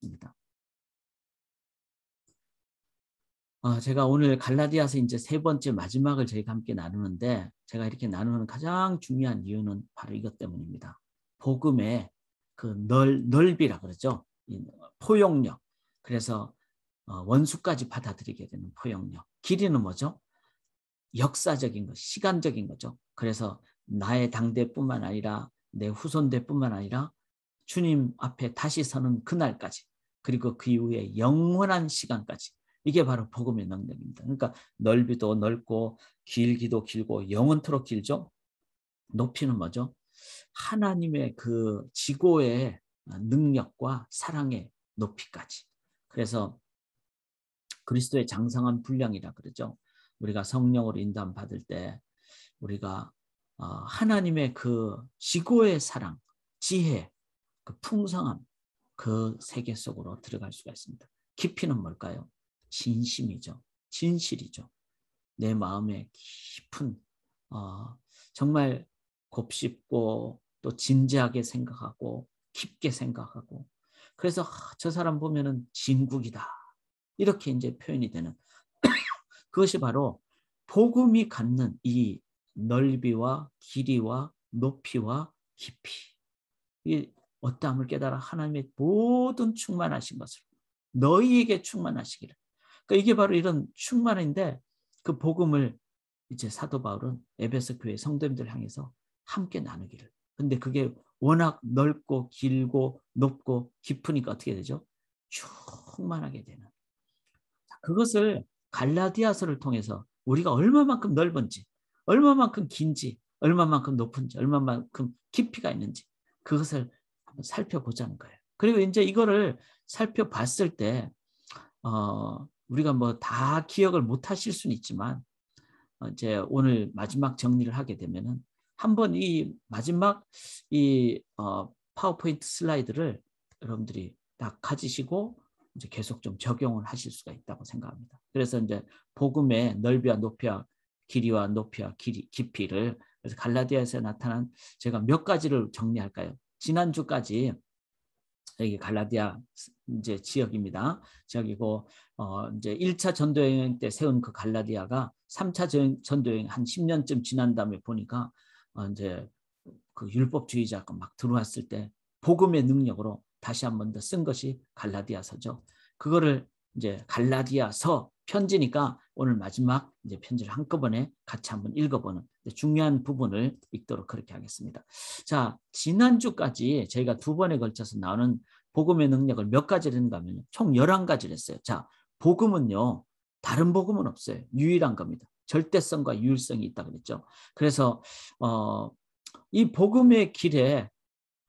있습니다. 제가 오늘 갈라디아서 이제 세 번째 마지막을 저희가 함께 나누는데, 제가 이렇게 나누는 가장 중요한 이유는 바로 이것 때문입니다. 복음의 그 넓이라 그러죠. 포용력. 그래서 원수까지 받아들이게 되는 포용력. 길이는 뭐죠? 역사적인 것, 시간적인 거죠. 그래서 나의 당대뿐만 아니라 내 후손대뿐만 아니라 주님 앞에 다시 서는 그날까지, 그리고 그 이후에 영원한 시간까지, 이게 바로 복음의 능력입니다. 그러니까 넓이도 넓고 길기도 길고 영원토록 길죠. 높이는 뭐죠? 하나님의 그 지고의 능력과 사랑의 높이까지. 그래서 그리스도의 장성한 분량이라 그러죠. 우리가 성령으로 인도함 받을 때 우리가 하나님의 그 지고의 사랑, 지혜, 그 풍성함, 그 세계 속으로 들어갈 수가 있습니다. 깊이는 뭘까요? 진심이죠. 진실이죠. 내 마음에 깊은 정말 곱씹고 또 진지하게 생각하고 깊게 생각하고, 그래서 저 사람 보면은 진국이다, 이렇게 이제 표현이 되는 그것이 바로 복음이 갖는 이 넓이와 길이와 높이와 깊이, 이 어떠함을 깨달아 하나님의 모든 충만하신 것을 너희에게 충만하시기를. 그러니까 이게 바로 이런 충만인데, 그 복음을 이제 사도 바울은 에베소 교회 성도님들 향해서 함께 나누기를. 근데 그게 워낙 넓고 길고 높고 깊으니까 어떻게 되죠? 충만하게 되는. 그것을 갈라디아서를 통해서 우리가 얼마만큼 넓은지, 얼마만큼 긴지, 얼마만큼 높은지, 얼마만큼 깊이가 있는지, 그것을 한번 살펴보자는 거예요. 그리고 이제 이거를 살펴봤을 때 우리가 뭐 다 기억을 못 하실 수는 있지만, 이제 오늘 마지막 정리를 하게 되면은 한번 이 마지막 이 파워포인트 슬라이드를 여러분들이 딱 가지시고 이제 계속 좀 적용을 하실 수가 있다고 생각합니다. 그래서 이제 복음의 넓이와 높이와 길이와 높이와 깊이를, 그래서 갈라디아에서 나타난, 제가 몇 가지를 정리할까요? 지난주까지 여기 갈라디아 이제 지역입니다. 지역이고 이제 1차 전도여행 때 세운 그 갈라디아가 3차 전도여행 한 10년쯤 지난 다음에 보니까 이제 그 율법주의자가 막 들어왔을 때 복음의 능력으로 다시 한 번 더 쓴 것이 갈라디아서죠. 그거를 이제 갈라디아서 편지니까 오늘 마지막 이제 편지를 한꺼번에 같이 한번 읽어보는 중요한 부분을 읽도록 그렇게 하겠습니다. 자, 지난주까지 저희가 두 번에 걸쳐서 나오는 복음의 능력을 몇 가지를 했는가 하면 총 11가지를 했어요. 자, 복음은요, 다른 복음은 없어요. 유일한 겁니다. 절대성과 유일성이 있다 그랬죠. 그래서 이 복음의 길에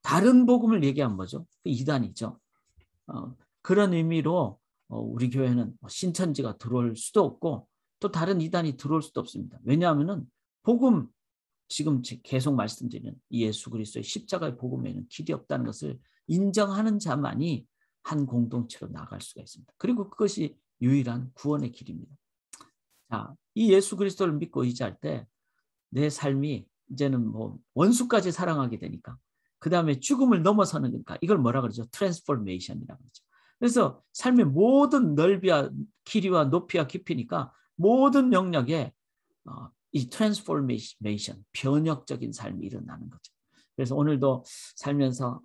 다른 복음을 얘기하면 뭐죠? 이단이죠. 그런 의미로 우리 교회는 신천지가 들어올 수도 없고 또 다른 이단이 들어올 수도 없습니다. 왜냐하면은 복음, 지금 계속 말씀드리는 예수 그리스도의 십자가의 복음에는 길이 없다는 것을 인정하는 자만이 한 공동체로 나갈 수가 있습니다. 그리고 그것이 유일한 구원의 길입니다. 자, 이 예수 그리스도를 믿고 의지할 때 내 삶이 이제는 뭐 원수까지 사랑하게 되니까, 그 다음에 죽음을 넘어서는 거니까, 이걸 뭐라 그러죠? 트랜스포메이션이라고 그러죠. 그래서 삶의 모든 넓이와 길이와 높이와 깊이니까 모든 영역에 이 트랜스포메이션, 변혁적인 삶이 일어나는 거죠. 그래서 오늘도 살면서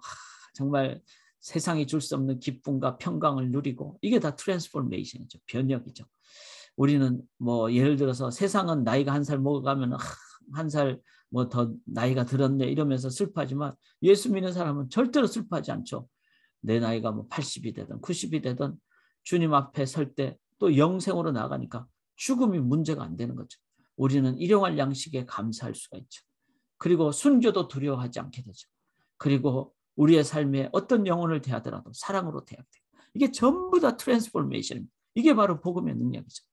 정말 세상이 줄 수 없는 기쁨과 평강을 누리고, 이게 다 트랜스포메이션이죠. 변혁이죠. 우리는 뭐 예를 들어서 세상은 나이가 한 살 먹어가면 한 살 뭐 더 나이가 들었네 이러면서 슬퍼하지만, 예수 믿는 사람은 절대로 슬퍼하지 않죠. 내 나이가 뭐 80이 되든 90이 되든 주님 앞에 설 때 또 영생으로 나가니까 죽음이 문제가 안 되는 거죠. 우리는 일용할 양식에 감사할 수가 있죠. 그리고 순교도 두려워하지 않게 되죠. 그리고 우리의 삶에 어떤 영혼을 대하더라도 사랑으로 대해야 돼요. 이게 전부 다 트랜스포메이션입니다. 이게 바로 복음의 능력이죠.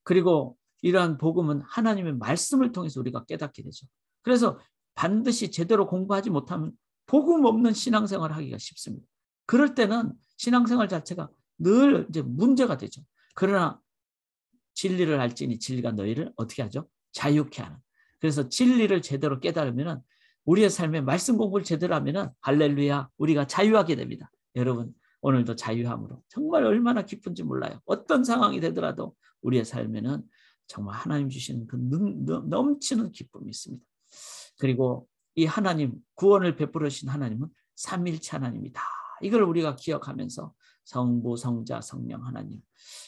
그리고 이러한 복음은 하나님의 말씀을 통해서 우리가 깨닫게 되죠. 그래서 반드시 제대로 공부하지 못하면 복음 없는 신앙생활을 하기가 쉽습니다. 그럴 때는 신앙생활 자체가 늘 이제 문제가 되죠. 그러나 진리를 알지니 진리가 너희를 어떻게 하죠? 자유케 하는. 그래서 진리를 제대로 깨달으면, 우리의 삶에 말씀 공부를 제대로 하면 할렐루야, 우리가 자유하게 됩니다. 여러분, 오늘도 자유함으로 정말 얼마나 기쁜지 몰라요. 어떤 상황이 되더라도 우리의 삶에는 정말 하나님 주시는 그 넘치는 기쁨이 있습니다. 그리고 이 하나님, 구원을 베풀으신 하나님은 삼위일체 하나님이다. 이걸 우리가 기억하면서 성부, 성자, 성령 하나님,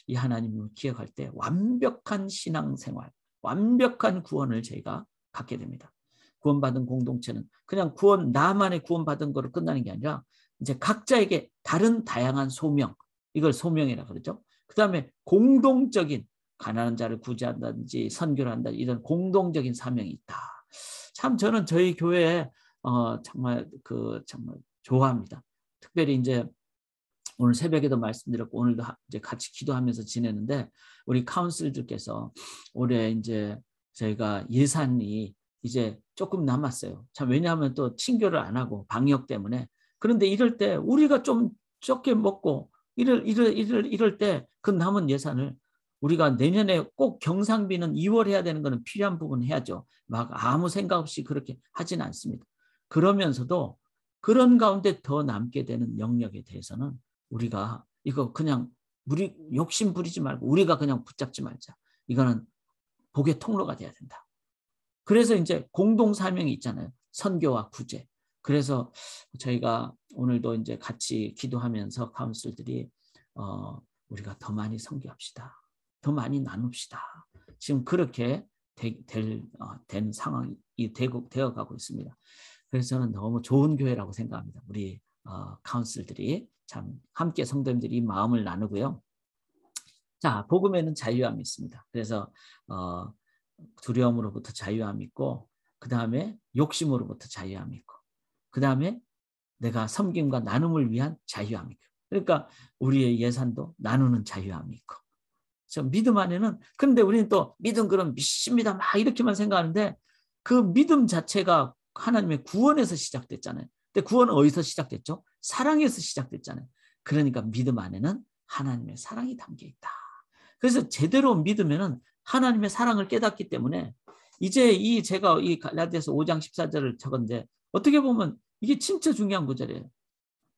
이 하나님을 기억할 때 완벽한 신앙생활, 완벽한 구원을 저희가 갖게 됩니다. 구원받은 공동체는 그냥 나만의 구원받은 거로 끝나는 게 아니라 이제 각자에게 다른 다양한 소명, 이걸 소명이라 그러죠. 그 다음에 공동적인 가난한 자를 구제한다든지 선교를 한다, 이런 공동적인 사명이 있다. 참 저는 저희 교회에 정말 좋아합니다. 특별히 이제 오늘 새벽에도 말씀드렸고 오늘도 이제 같이 기도하면서 지내는데 우리 카운슬들께서 올해 이제 저희가 예산이 이제 조금 남았어요. 참 왜냐하면 또 친교를 안 하고 방역 때문에. 그런데 이럴 때 우리가 좀 적게 먹고 이럴 때 그 남은 예산을 우리가 내년에 꼭 경상비는 2월 해야 되는 거는 필요한 부분 해야죠. 막 아무 생각 없이 그렇게 하지는 않습니다. 그러면서도 그런 가운데 더 남게 되는 영역에 대해서는 우리가 이거 그냥 욕심 부리지 말고 우리가 그냥 붙잡지 말자. 이거는 복의 통로가 돼야 된다. 그래서 이제 공동 사명이 있잖아요. 선교와 구제. 그래서 저희가 오늘도 이제 같이 기도하면서 카운슬들이 우리가 더 많이 선교합시다. 더 많이 나눕시다. 지금 그렇게 된 상황이 되어가고 있습니다. 그래서 저는 너무 좋은 교회라고 생각합니다. 우리 카운슬들이 참 함께 성도님들이 마음을 나누고요. 자, 복음에는 자유함이 있습니다. 그래서 두려움으로부터 자유함이 있고, 그 다음에 욕심으로부터 자유함이 있고, 그 다음에 내가 섬김과 나눔을 위한 자유함이 있고, 그러니까 우리의 예산도 나누는 자유함이 있고, 저 믿음 안에는, 근데 우리는 또 믿음 그럼 믿습니다 막 이렇게만 생각하는데 그 믿음 자체가 하나님의 구원에서 시작됐잖아요. 근데 구원은 어디서 시작됐죠? 사랑에서 시작됐잖아요. 그러니까 믿음 안에는 하나님의 사랑이 담겨 있다. 그래서 제대로 믿으면은 하나님의 사랑을 깨닫기 때문에 이제 제가 이 갈라디아서 5장 14절을 적었는데 어떻게 보면 이게 진짜 중요한 구절이에요.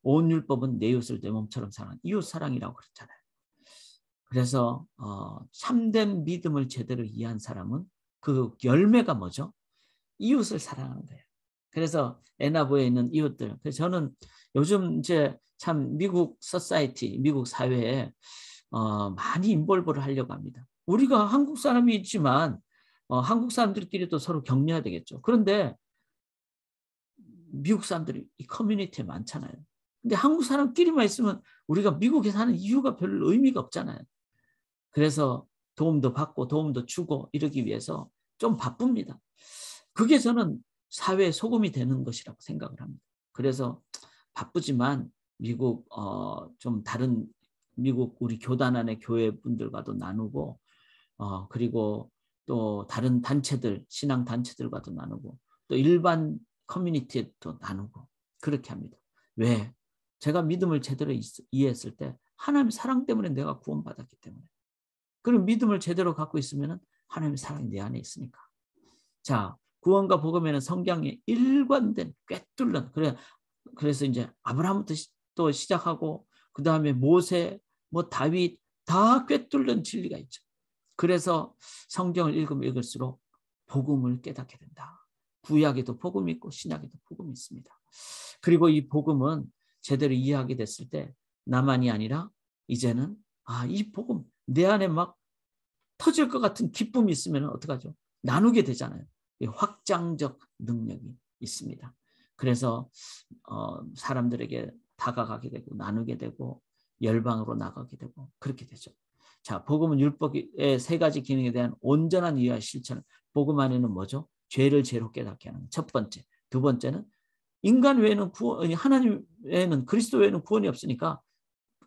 온 율법은 내 이웃을 내 몸처럼 사랑, 이웃 사랑이라고 그랬잖아요. 그래서 참된 믿음을 제대로 이해한 사람은 그 열매가 뭐죠? 이웃을 사랑하는 거예요. 그래서 에나보에 있는 이웃들. 그래서 저는 요즘 이제 참 미국 소사이티, 미국 사회에 많이 인볼브를 하려고 합니다. 우리가 한국 사람이 있지만 한국 사람들끼리도 서로 격려해야 되겠죠. 그런데 미국 사람들이 이 커뮤니티에 많잖아요. 근데 한국 사람끼리만 있으면 우리가 미국에 사는 이유가 별 의미가 없잖아요. 그래서 도움도 받고 도움도 주고 이러기 위해서 좀 바쁩니다. 그게 저는 사회의 소금이 되는 것이라고 생각을 합니다. 그래서 바쁘지만 미국 좀 다른 미국 우리 교단 안의 교회 분들과도 나누고 그리고 또 다른 단체들 신앙 단체들과도 나누고 또 일반 커뮤니티에도 나누고 그렇게 합니다. 왜? 제가 믿음을 제대로 이해했을 때 하나님의 사랑 때문에 내가 구원받았기 때문에 그런 믿음을 제대로 갖고 있으면 하나님의 사랑이 내 안에 있으니까. 자, 구원과 복음에는 성경에 일관된 꿰뚫는 그래서 이제 아브라함부터 또 시작하고 그 다음에 모세, 뭐 다윗 다 꿰뚫는 진리가 있죠. 그래서 성경을 읽으면 읽을수록 복음을 깨닫게 된다. 구약에도 복음이 있고 신약에도 복음이 있습니다. 그리고 이 복음은 제대로 이해하게 됐을 때 나만이 아니라 이제는 이 복음 내 안에 막 터질 것 같은 기쁨이 있으면 어떡하죠? 나누게 되잖아요. 확장적 능력이 있습니다. 그래서 사람들에게 다가가게 되고 나누게 되고 열방으로 나가게 되고 그렇게 되죠. 자, 복음은 율법의 세 가지 기능에 대한 온전한 이해와 실천. 복음 안에는 뭐죠? 죄를 죄로 깨닫게 하는 첫 번째. 두 번째는 인간 외에는 하나님 외에는 그리스도 외에는 구원이 없으니까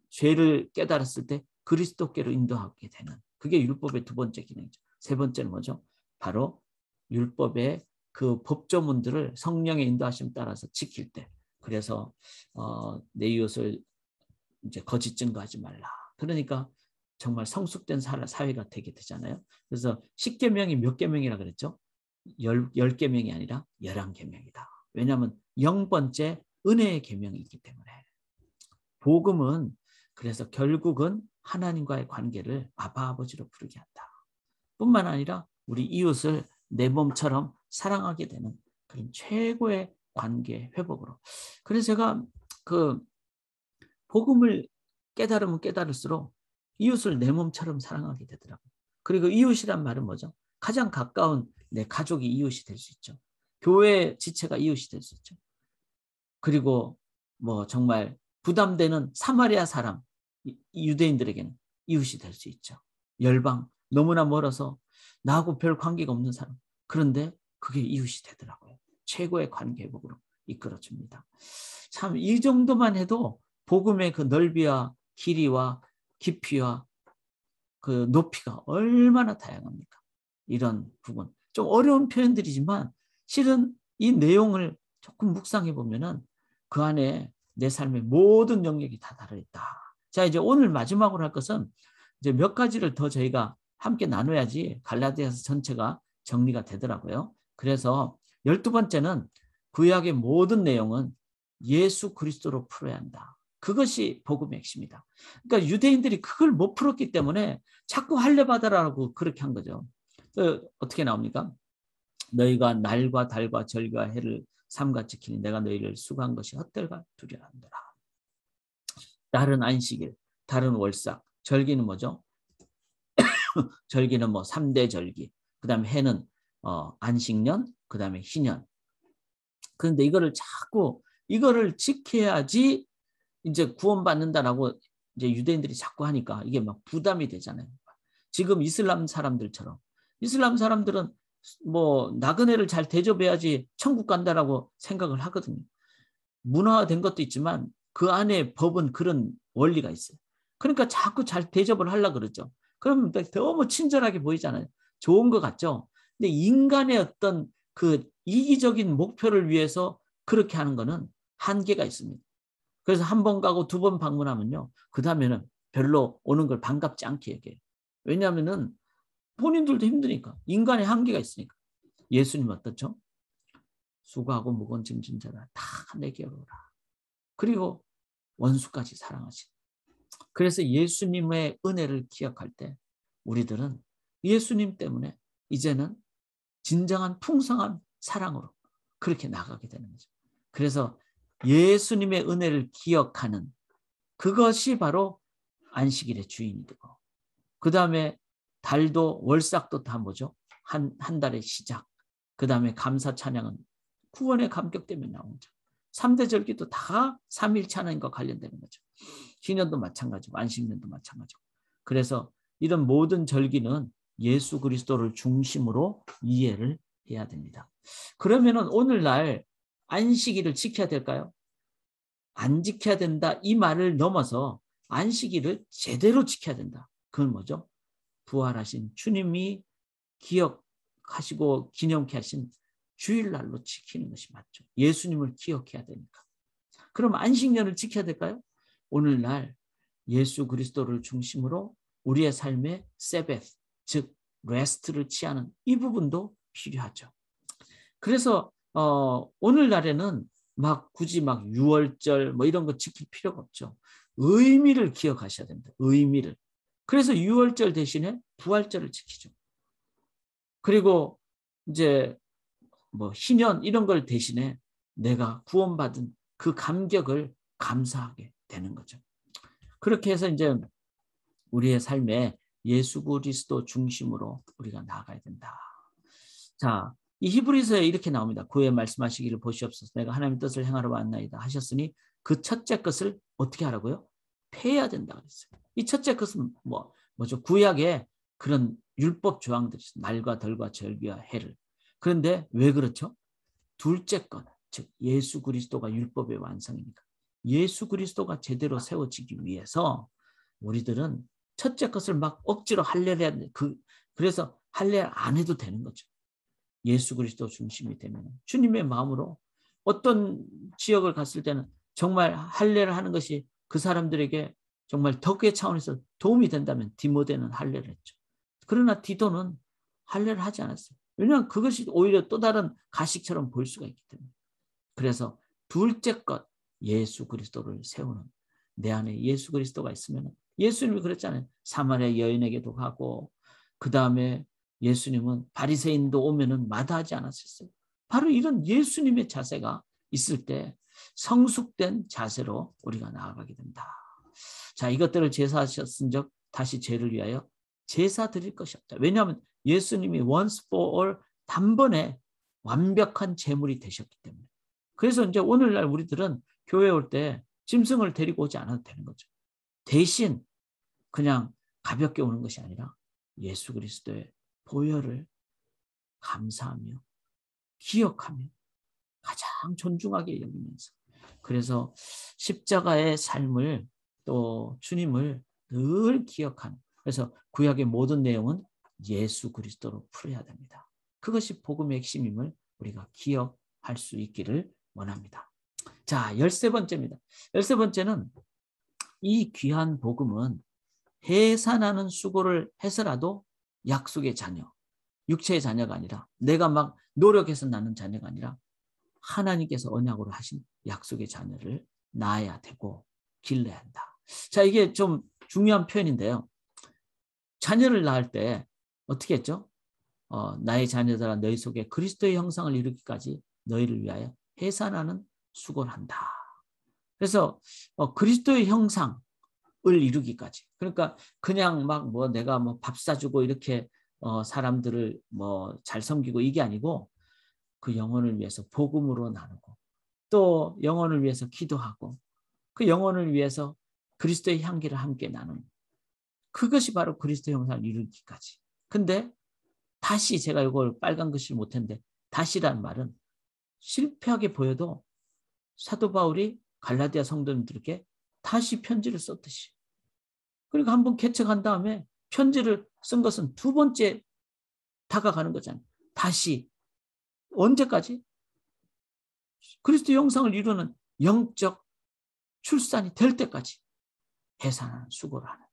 죄를 깨달았을 때 그리스도께로 인도하게 되는 그게 율법의 두 번째 기능이죠. 세 번째는 뭐죠? 바로 율법의 그 법조문들을 성령의 인도하심 따라서 지킬 때 그래서 내 이웃을 이제 거짓 증거하지 말라. 그러니까 정말 성숙된 사회가 되게 되잖아요. 그래서 10계명이 몇 계명이라 그랬죠? 10계명이 아니라 11계명이다. 왜냐하면 0번째 은혜의 계명이 있기 때문에. 복음은 그래서 결국은 하나님과의 관계를 아바 아버지로 부르게 한다. 뿐만 아니라 우리 이웃을 내 몸처럼 사랑하게 되는 그런 최고의 관계 회복으로. 그래서 제가 그 복음을 깨달으면 깨달을수록 이웃을 내 몸처럼 사랑하게 되더라고요. 그리고 이웃이란 말은 뭐죠? 가장 가까운 내 가족이 이웃이 될 수 있죠. 교회 지체가 이웃이 될 수 있죠. 그리고 뭐 정말 부담되는 사마리아 사람, 유대인들에게는 이웃이 될 수 있죠. 열방, 너무나 멀어서 나하고 별 관계가 없는 사람. 그런데 그게 이웃이 되더라고요. 최고의 관계 회복으로 이끌어줍니다. 참 이 정도만 해도 복음의 그 넓이와 길이와 깊이와 그 높이가 얼마나 다양합니까? 이런 부분. 좀 어려운 표현들이지만 실은 이 내용을 조금 묵상해 보면은 그 안에 내 삶의 모든 영역이 다 달아있다. 자, 이제 오늘 마지막으로 할 것은 이제 몇 가지를 더 저희가 함께 나눠야지 갈라디아서 전체가 정리가 되더라고요. 그래서 12번째는 구약의 모든 내용은 예수 그리스도로 풀어야 한다. 그것이 복음의 핵심이다. 그러니까 유대인들이 그걸 못 풀었기 때문에 자꾸 할례 받으라고 그렇게 한 거죠. 어떻게 나옵니까? 너희가 날과 달과 절과 해를 삼가 지키니 내가 너희를 수고한 것이 헛되가 두려워한다. 달은 안식일, 달은 월삭, 절기는 뭐죠? 절기는 뭐 3대 절기, 그 다음에 해는 안식년, 그 다음에 희년. 그런데 이거를 지켜야지 이제 구원받는다라고 이제 유대인들이 자꾸 하니까 이게 막 부담이 되잖아요. 지금 이슬람 사람들처럼. 이슬람 사람들은 뭐 나그네를 잘 대접해야지 천국 간다라고 생각을 하거든요. 문화화된 것도 있지만 그 안에 법은 그런 원리가 있어요. 그러니까 자꾸 잘 대접을 하려고 그러죠. 그러면 너무 친절하게 보이잖아요. 좋은 것 같죠. 근데 인간의 어떤 그 이기적인 목표를 위해서 그렇게 하는 거는 한계가 있습니다. 그래서 한 번 가고 두 번 방문하면요. 그 다음에는 별로 오는 걸 반갑지 않게 얘기해요. 왜냐하면은 본인들도 힘드니까. 인간의 한계가 있으니까. 예수님 어떻죠? 수고하고 무거운 짐진 자라 다 내게로 오라. 그리고 원수까지 사랑하신. 그래서 예수님의 은혜를 기억할 때 우리들은 예수님 때문에 이제는 진정한 풍성한 사랑으로 그렇게 나가게 되는 거죠. 그래서 예수님의 은혜를 기억하는 그것이 바로 안식일의 주인이 되고, 그 다음에 달도 월삭도 다 뭐죠? 한 달의 시작. 그 다음에 감사 찬양은 구원의 감격 때문에 나온 거죠. 3대 절기도 다 3일 찬양과 관련되는 거죠. 희년도 마찬가지고 안식년도 마찬가지고. 그래서 이런 모든 절기는 예수 그리스도를 중심으로 이해를 해야 됩니다. 그러면은 오늘날 안식일을 지켜야 될까요? 안 지켜야 된다 이 말을 넘어서 안식일을 제대로 지켜야 된다. 그건 뭐죠? 부활하신 주님이 기억하시고 기념케 하신 주일날로 지키는 것이 맞죠. 예수님을 기억해야 되니까. 그럼 안식년을 지켜야 될까요? 오늘날 예수 그리스도를 중심으로 우리의 삶의 세벳, 즉 레스트를 취하는 이 부분도 필요하죠. 그래서 오늘날에는 막 굳이 막 6월절 뭐 이런 거 지킬 필요가 없죠. 의미를 기억하셔야 됩니다. 의미를. 그래서 6월절 대신에 부활절을 지키죠. 그리고 이제 뭐 희년 이런 걸 대신에 내가 구원받은 그 감격을 감사하게 되는 거죠. 그렇게 해서 이제 우리의 삶에 예수 그리스도 중심으로 우리가 나아가야 된다. 자, 이 히브리서에 이렇게 나옵니다. 그의 말씀하시기를 보시옵소서. 내가 하나님의 뜻을 행하러 왔나이다 하셨으니 그 첫째 것을 어떻게 하라고요? 폐해야 된다 그랬어요. 이 첫째 것은 뭐죠? 구약에 그런 율법 조항들이 있어요. 날과 덜과 절기와 해를. 그런데 왜 그렇죠? 둘째 것, 즉 예수 그리스도가 율법의 완성이니까. 예수 그리스도가 제대로 세워지기 위해서 우리들은 첫째 것을 막 억지로 할례를 해야 돼. 그래서 할례를 안 해도 되는 거죠. 예수 그리스도 중심이 되면 주님의 마음으로 어떤 지역을 갔을 때는 정말 할례를 하는 것이 그 사람들에게 정말 덕의 차원에서 도움이 된다면 디모데는 할례를 했죠. 그러나 디도는 할례를 하지 않았어요. 왜냐하면 그것이 오히려 또 다른 가식처럼 보일 수가 있기 때문에. 그래서 둘째 것 예수 그리스도를 세우는 내 안에 예수 그리스도가 있으면, 예수님이 그랬잖아요. 사마리아 여인에게도 가고, 그 다음에 예수님은 바리새인도 오면은 마다하지 않았었어요. 바로 이런 예수님의 자세가 있을 때 성숙된 자세로 우리가 나아가게 된다. 자, 이것들을 제사하셨은 적 다시 죄를 위하여 제사 드릴 것이 없다. 왜냐하면 예수님이 once for all 단번에 완벽한 제물이 되셨기 때문에. 그래서 이제 오늘날 우리들은 교회에 올 때 짐승을 데리고 오지 않아도 되는 거죠. 대신 그냥 가볍게 오는 것이 아니라 예수 그리스도의 보혈을 감사하며 기억하며 가장 존중하게 여기면서, 그래서 십자가의 삶을 또 주님을 늘 기억하는, 그래서 구약의 모든 내용은 예수 그리스도로 풀어야 됩니다. 그것이 복음의 핵심임을 우리가 기억할 수 있기를 원합니다. 자, 13번째입니다. 13번째는 이 귀한 복음은 해산하는 수고를 해서라도 약속의 자녀, 육체의 자녀가 아니라 내가 막 노력해서 낳는 자녀가 아니라 하나님께서 언약으로 하신 약속의 자녀를 낳아야 되고 길러야 한다. 자, 이게 좀 중요한 표현인데요. 자녀를 낳을 때 어떻게 했죠? 나의 자녀들아 너희 속에 그리스도의 형상을 이루기까지 너희를 위하여 해산하는 수고를 한다. 그래서 그리스도의 형상을 이루기까지. 그러니까 그냥 막 뭐 내가 뭐 밥 사주고 이렇게 사람들을 뭐 잘 섬기고 이게 아니고, 그 영혼을 위해서 복음으로 나누고, 또 영혼을 위해서 기도하고, 그 영혼을 위해서 그리스도의 향기를 함께 나누는, 그것이 바로 그리스도의 형상을 이루기까지. 근데 다시 제가 이걸 빨간 글씨를 못했는데, 다시란 말은 실패하게 보여도 사도 바울이 갈라디아 성도님들에게 다시 편지를 썼듯이, 그리고 한번 개척한 다음에 편지를 쓴 것은 두 번째 다가가는 거잖아요. 다시 언제까지? 그리스도 형상을 이루는 영적 출산이 될 때까지 해산하는 수고를 하는.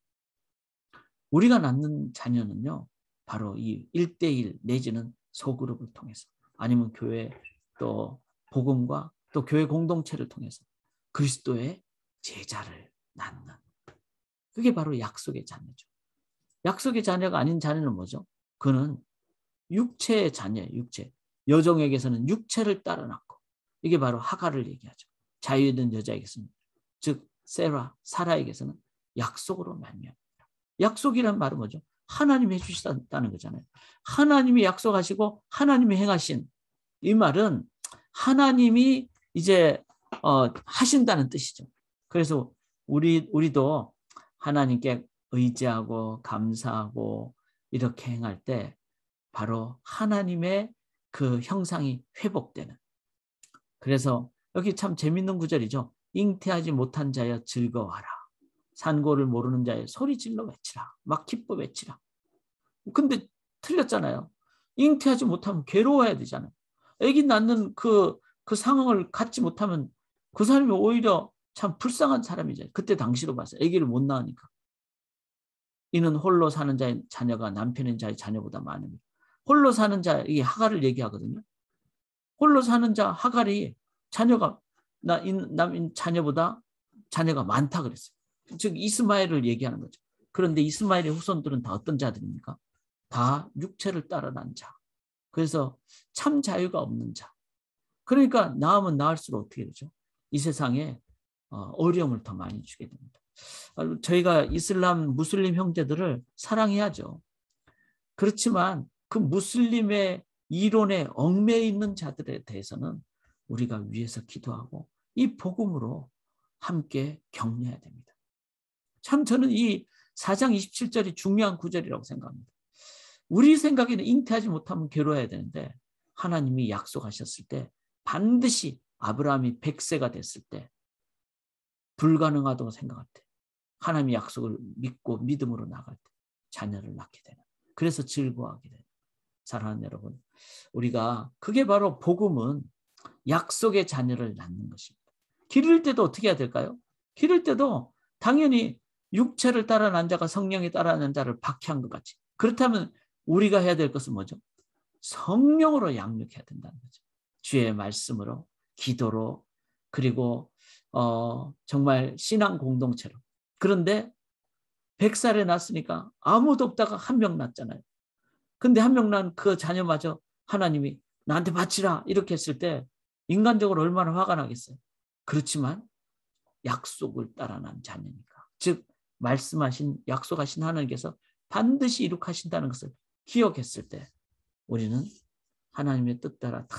우리가 낳는 자녀는요, 바로 이 1:1 내지는 소그룹을 통해서, 아니면 교회 또 복음과 또 교회 공동체를 통해서 그리스도의 제자를 낳는, 그게 바로 약속의 자녀죠. 약속의 자녀가 아닌 자녀는 뭐죠? 그는 육체의 자녀예요. 육체. 여종에게서는 육체를 따라 낳고, 이게 바로 하갈을 얘기하죠. 자유있는 여자에게서는, 즉 사라에게서는 약속으로 말미암아. 약속이란 말은 뭐죠? 하나님이 해주셨다는 거잖아요. 하나님이 약속하시고 하나님이 행하신, 이 말은 하나님이 이제 하신다는 뜻이죠. 그래서 우리도 하나님께 의지하고 감사하고 이렇게 행할 때 바로 하나님의 그 형상이 회복되는. 그래서 여기 참 재밌는 구절이죠. 잉태하지 못한 자여 즐거워하라. 산고를 모르는 자여 소리 질러 외치라. 막 기뻐 외치라. 근데 틀렸잖아요. 잉태하지 못하면 괴로워해야 되잖아요. 아기 낳는 그 상황을 갖지 못하면 그 사람이 오히려 참 불쌍한 사람이죠. 그때 당시로 봐서 아기를 못 낳으니까. 이는 홀로 사는 자의 자녀가 남편인 자의 자녀보다 많으니. 홀로 사는 자, 이 하갈을 얘기하거든요. 홀로 사는 자 하갈이 자녀가 남인 자녀보다 자녀가 많다 그랬어요. 즉 이스마엘을 얘기하는 거죠. 그런데 이스마엘의 후손들은 다 어떤 자들입니까? 다 육체를 따라 난 자. 그래서 참 자유가 없는 자. 그러니까 낳으면 낳을수록 어떻게 되죠? 이 세상에 어려움을 더 많이 주게 됩니다. 저희가 이슬람 무슬림 형제들을 사랑해야죠. 그렇지만 그 무슬림의 이론에 얽매여 있는 자들에 대해서는 우리가 위에서 기도하고 이 복음으로 함께 격려해야 됩니다. 참 저는 이 4장 27절이 중요한 구절이라고 생각합니다. 우리 생각에는 잉태하지 못하면 괴로워야 되는데, 하나님이 약속하셨을 때 반드시 아브라함이 100세가 됐을 때 불가능하다고 생각할 때, 하나님의 약속을 믿고 믿음으로 나갈 때 자녀를 낳게 되는, 그래서 즐거워하게 되는. 사랑하는 여러분, 우리가 그게 바로 복음은 약속의 자녀를 낳는 것입니다. 기를 때도 어떻게 해야 될까요? 기를 때도 당연히 육체를 따라 난 자가 성령에 따라 난 자를 박해한 것 같이, 그렇다면 우리가 해야 될 것은 뭐죠? 성령으로 양육해야 된다는 거죠. 주의 말씀으로, 기도로, 그리고 정말 신앙 공동체로. 그런데 100살에 낳았으니까 아무도 없다가 한 명 낳았잖아요. 근데 한 명 낳은 그 자녀마저 하나님이 나한테 바치라 이렇게 했을 때 인간적으로 얼마나 화가 나겠어요. 그렇지만 약속을 따라 난 자녀니까. 즉 말씀하신 약속하신 하나님께서 반드시 이룩하신다는 것을 기억했을 때 우리는 하나님의 뜻 따라 다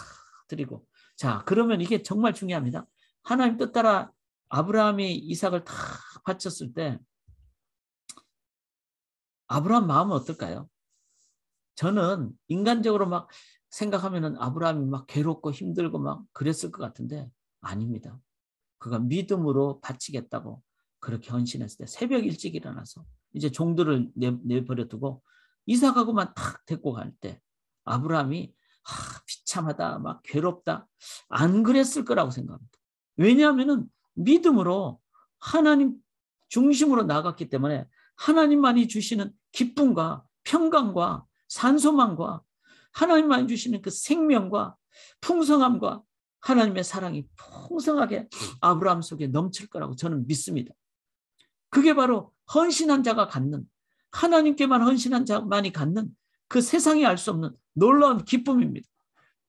드리고. 자, 그러면 이게 정말 중요합니다. 하나님 뜻 따라 아브라함이 이삭을 다 바쳤을 때 아브라함 마음은 어떨까요? 저는 인간적으로 막 생각하면은 아브라함이 막 괴롭고 힘들고 막 그랬을 것 같은데 아닙니다. 그가 믿음으로 바치겠다고 그렇게 헌신했을 때 새벽 일찍 일어나서 이제 종들을 내버려 두고 이삭하고만 탁 데리고 갈 때 아브라함이 비참하다 막 괴롭다 안 그랬을 거라고 생각합니다. 왜냐하면은 믿음으로 하나님 중심으로 나갔기 때문에 하나님만이 주시는 기쁨과 평강과 산소망과 하나님만이 주시는 그 생명과 풍성함과 하나님의 사랑이 풍성하게 아브라함 속에 넘칠 거라고 저는 믿습니다. 그게 바로 헌신한 자가 갖는, 하나님께만 헌신한 자만이 갖는 그 세상이 알 수 없는 놀라운 기쁨입니다.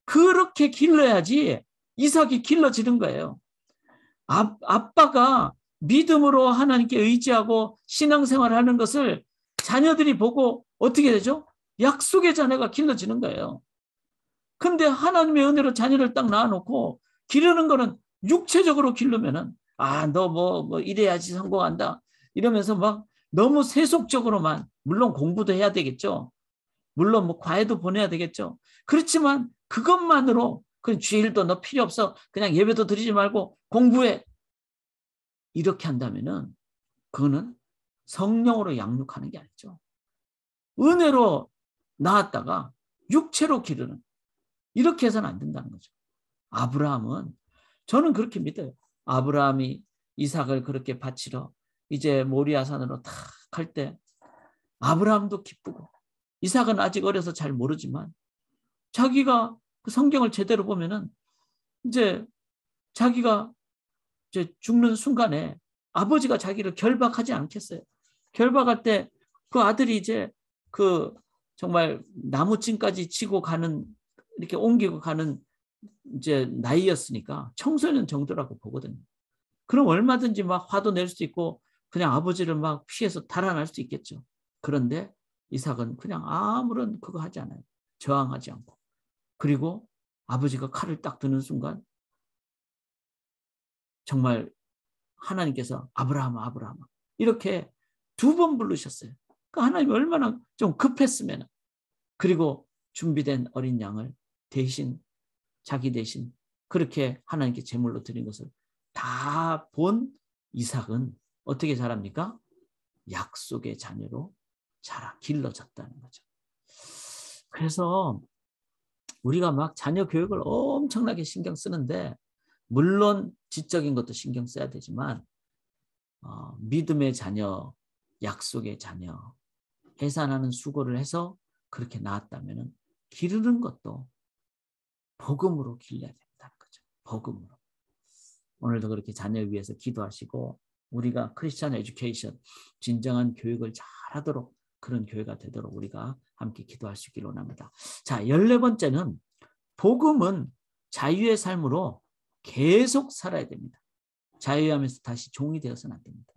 그렇게 길러야지 이삭이 길러지는 거예요. 아빠가 믿음으로 하나님께 의지하고 신앙생활을 하는 것을 자녀들이 보고 어떻게 되죠? 약속의 자녀가 길러지는 거예요. 근데 하나님의 은혜로 자녀를 딱 낳아놓고 기르는 거는 육체적으로 기르면은 너 뭐 이래야지 성공한다 이러면서 막 너무 세속적으로만, 물론 공부도 해야 되겠죠. 물론 뭐 과외도 보내야 되겠죠. 그렇지만 그것만으로 그 주일도 너 필요 없어 그냥 예배도 드리지 말고 공부해 이렇게 한다면은 그거는 성령으로 양육하는 게 아니죠. 은혜로 낳았다가 육체로 기르는, 이렇게 해서는 안 된다는 거죠. 아브라함은, 저는 그렇게 믿어요. 아브라함이 이삭을 그렇게 바치러 이제 모리아산으로 탁 갈 때 아브라함도 기쁘고, 이삭은 아직 어려서 잘 모르지만 자기가 그 성경을 제대로 보면은 이제 자기가 이제 죽는 순간에 아버지가 자기를 결박하지 않겠어요. 결박할 때 그 아들이 이제 그 정말 나무찜까지 치고 가는, 이렇게 옮기고 가는 이제 나이였으니까 청소년 정도라고 보거든요. 그럼 얼마든지 막 화도 낼 수 있고 그냥 아버지를 막 피해서 달아날 수 있겠죠. 그런데 이삭은 그냥 아무런 그거 하지 않아요. 저항하지 않고. 그리고 아버지가 칼을 딱 드는 순간 정말 하나님께서 아브라함아 아브라함아 이렇게 2번 부르셨어요. 그러니까 하나님이 얼마나 좀 급했으면, 그리고 준비된 어린 양을 대신, 자기 대신 그렇게 하나님께 제물로 드린 것을 다 본 이삭은 어떻게 자랍니까? 약속의 자녀로 자라 길러졌다는 거죠. 그래서 우리가 막 자녀 교육을 엄청나게 신경 쓰는데, 물론 지적인 것도 신경 써야 되지만 믿음의 자녀, 약속의 자녀, 해산하는 수고를 해서 그렇게 낳았다면 기르는 것도 복음으로 길러야 된다는 거죠. 복음으로. 오늘도 그렇게 자녀를 위해서 기도하시고 우리가 크리스찬 에듀케이션, 진정한 교육을 잘하도록, 그런 교회가 되도록 우리가 함께 기도할 수 있기를 원합니다. 자, 14번째는 복음은 자유의 삶으로 계속 살아야 됩니다. 자유하면서 다시 종이 되어서는 안 됩니다.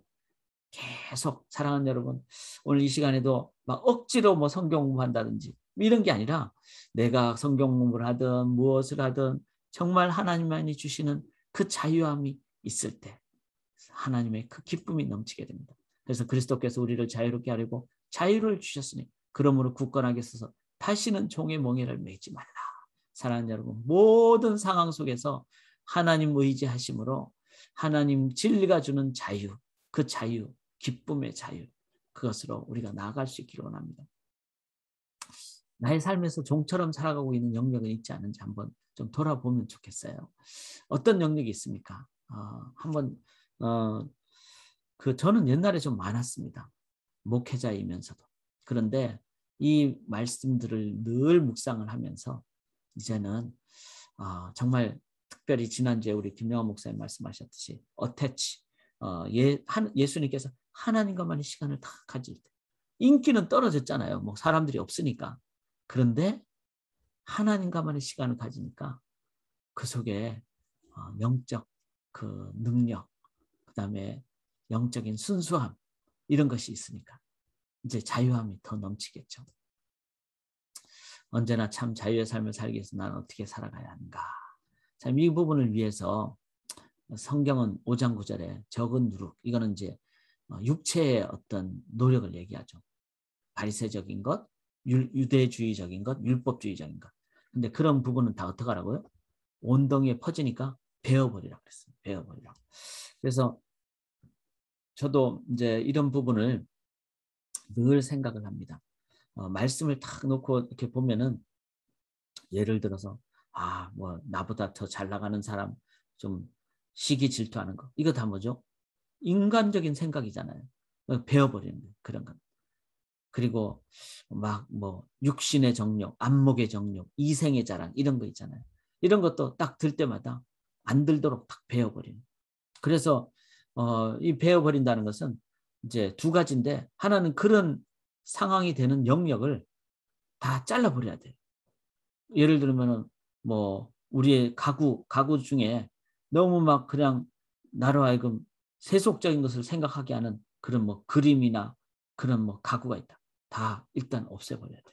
계속, 사랑하는 여러분, 오늘 이 시간에도 막 억지로 뭐 성경 공부한다든지 이런 게 아니라 내가 성경 공부를 하든 무엇을 하든 정말 하나님만이 주시는 그 자유함이 있을 때 하나님의 그 기쁨이 넘치게 됩니다. 그래서 그리스도께서 우리를 자유롭게 하려고 자유를 주셨으니 그러므로 굳건하게 서서 다시는 종의 멍에를 매지 말라. 사랑하는 여러분, 모든 상황 속에서 하나님 의지하심으로 하나님 진리가 주는 자유, 그 자유, 기쁨의 자유, 그것으로 우리가 나아갈 수 있기를 원합니다. 나의 삶에서 종처럼 살아가고 있는 영역이 있지 않은지 한번 좀 돌아보면 좋겠어요. 어떤 영역이 있습니까? 한번 저는 옛날에 좀 많았습니다. 목회자이면서도. 그런데 이 말씀들을 늘 묵상을 하면서 이제는 정말 특별히 지난주에 우리 김영환 목사님 말씀하셨듯이 attach, 예수님께서 하나님과만의 시간을 다 가질 때 인기는 떨어졌잖아요. 뭐 사람들이 없으니까. 그런데 하나님과만의 시간을 가지니까 그 속에 영적 그 능력, 그다음에 영적인 순수함 이런 것이 있으니까 이제 자유함이 더 넘치겠죠. 언제나 참 자유의 삶을 살기 위해서 나는 어떻게 살아가야 하는가. 참 이 부분을 위해서 성경은 5장 9절에 적은 누룩, 이거는 이제 육체의 어떤 노력을 얘기하죠. 바리새적인 것, 유대주의적인 것, 율법주의적인 것. 근데 그런 부분은 다 어떻게 하라고요? 온덩이에 퍼지니까 베어버리라고 그랬어요. 베어버리라고. 그래서 저도 이제 이런 부분을 늘 생각을 합니다. 말씀을 탁 놓고 이렇게 보면은 예를 들어서 뭐 나보다 더 잘 나가는 사람 좀 시기 질투하는 거, 이거 다 뭐죠? 인간적인 생각이잖아요. 베어버리는 거예요. 그런 거. 그리고 막 뭐 육신의 정욕, 안목의 정욕, 이생의 자랑 이런 거 있잖아요. 이런 것도 딱 들 때마다 안 들도록 딱 베어버리는. 그래서 이 베어버린다는 것은 이제 두 가지인데, 하나는 그런 상황이 되는 영역을 다 잘라버려야 돼요. 예를 들면은 뭐 우리의 가구 중에 너무 막 그냥 나로 하여금 세속적인 것을 생각하게 하는 그런 뭐 그림이나 그런 뭐 가구가 있다. 다 일단 없애버려야 돼.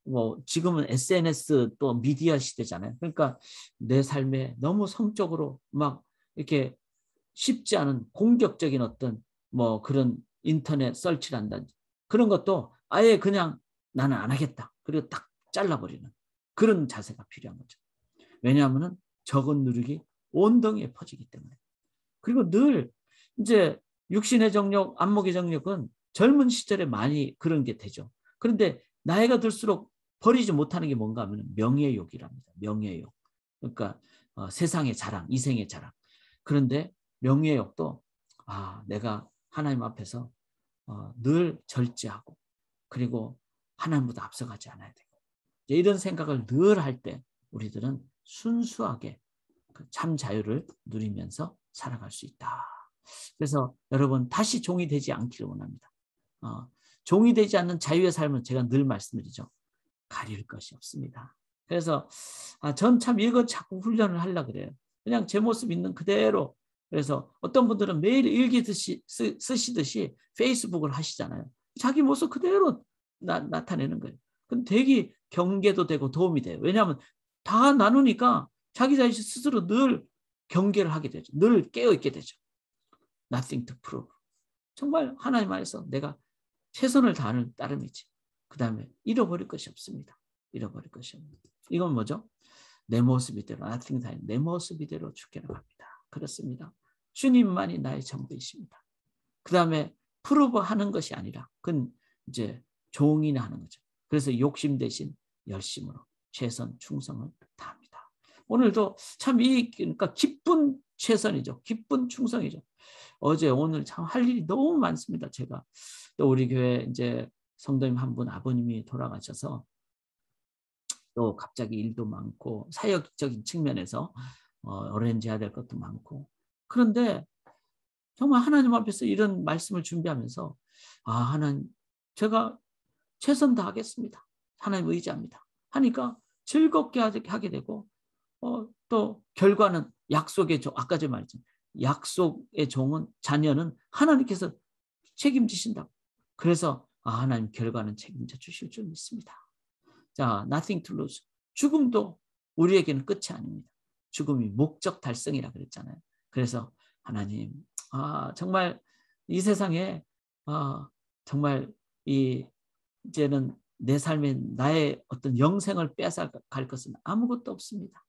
뭐 지금은 SNS 또 미디어 시대잖아요. 그러니까 내 삶에 너무 성적으로 막 이렇게 쉽지 않은 공격적인 어떤 뭐 그런 인터넷 설치를 한다든지 그런 것도 아예 그냥 나는 안 하겠다. 그리고 딱 잘라버리는 그런 자세가 필요한 거죠. 왜냐하면 적은 누룩이 온덩이에 퍼지기 때문에. 그리고 늘 이제 육신의 정욕, 안목의 정욕은 젊은 시절에 많이 그런 게 되죠. 그런데 나이가 들수록 버리지 못하는 게 뭔가 하면 명예욕이랍니다. 명예욕. 그러니까 세상의 자랑, 이생의 자랑. 그런데 명예욕도 내가 하나님 앞에서 늘 절제하고 그리고 하나님보다 앞서가지 않아야 되고 이런 생각을 늘 할 때 우리들은 순수하게 그 참 자유를 누리면서 살아갈 수 있다. 그래서 여러분 다시 종이 되지 않기를 원합니다. 종이 되지 않는 자유의 삶은 제가 늘 말씀드리죠. 가릴 것이 없습니다. 그래서 전 참 이거 자꾸 훈련을 하려고 그래요. 그냥 제 모습 있는 그대로. 그래서 어떤 분들은 매일 일기 쓰시듯이 페이스북을 하시잖아요. 자기 모습 그대로 나타내는 거예요. 그럼 되게 경계도 되고 도움이 돼요. 왜냐하면 다 나누니까 자기 자신 스스로 늘 경계를 하게 되죠. 늘 깨어있게 되죠. Nothing to prove. 정말 하나님 안에서 내가 최선을 다하는 따름이지. 그 다음에 잃어버릴 것이 없습니다. 잃어버릴 것이 없습니다. 이건 뭐죠? 내 모습 이대로, nothing 다인 내 모습 이대로 죽게 나갑니다. 그렇습니다. 주님만이 나의 전부이십니다. 그 다음에 프로브 하는 것이 아니라 그건 이제 종이나 하는 거죠. 그래서 욕심 대신 열심으로 최선 충성을 다합니다. 오늘도 참 그러니까 기쁜 최선이죠. 기쁜 충성이죠. 어제 오늘 참 할 일이 너무 많습니다. 제가 또 우리 교회 이제 성도님 한 분 아버님이 돌아가셔서 또 갑자기 일도 많고 사역적인 측면에서 어레인지해야 될 것도 많고, 그런데 정말 하나님 앞에서 이런 말씀을 준비하면서 하나님 제가 최선 다하겠습니다. 하나님 의지합니다. 하니까 즐겁게 하게 되고 또 결과는 약속의 종, 아까 제가 말했죠. 약속의 종은 자녀는 하나님께서 책임지신다고. 그래서 하나님 결과는 책임져 주실 줄 믿습니다. 자, nothing to lose. 죽음도 우리에게는 끝이 아닙니다. 죽음이 목적 달성이라 그랬잖아요. 그래서 하나님, 정말 이 세상에 정말 이제는 내 삶에 나의 어떤 영생을 뺏어갈 것은 아무것도 없습니다.